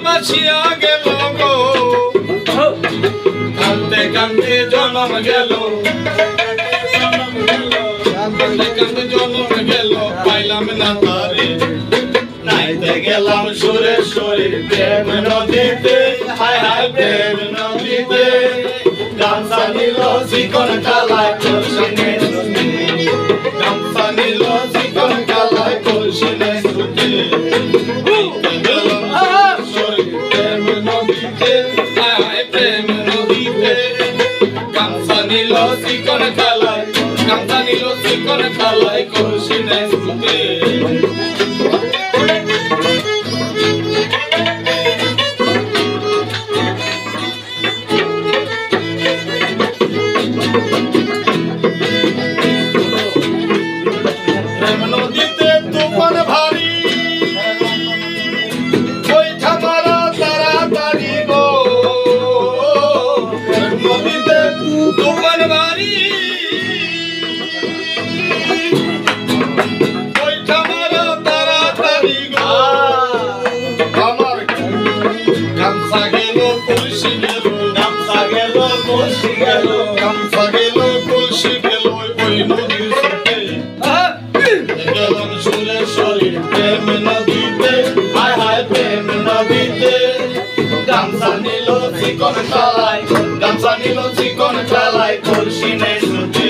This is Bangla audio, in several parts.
বাসিয়া গেল গো কান্দে কান্দে জনম গেল কান্দে কান্দে জনম গেল পাইলাম না তারে নাইতে গেলাম সুরে সুরে প্রেম নদীতে হায় হায় প্রেম নদীতে গামছা নিল চিকন কালায় তোর সঙ্গে গামছা নিল চিকন কালায় তোর সঙ্গে চিকন কালাই করছি না সুতে প্রেম নদীতে তুফান ভারী ওই ঠামারা তাড়াতাড়ি গো প্রেম নদীতে তুফান ভারী গামছা গেল কলসি গেল ওই নদীর সুতে গেলাম সুরে সুরে প্রেম নদীতে হায় হায় প্রেম নদীতে গামছা নিল চিকন কালায় কলসি নেই সুতে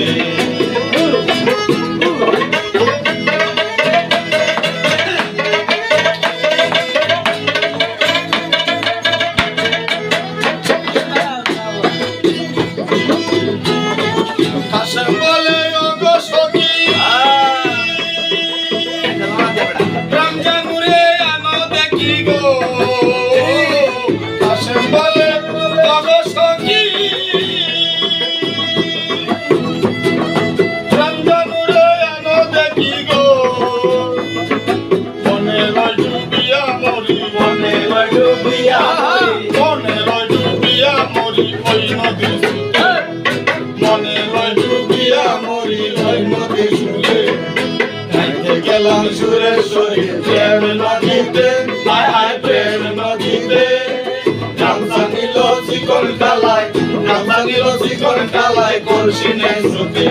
গেলাম সুরে সুরে প্রেম নদীতে হায় হায় প্রেম নদীতে গামছা নিল চিকন কালায় কলসি নেই সুতে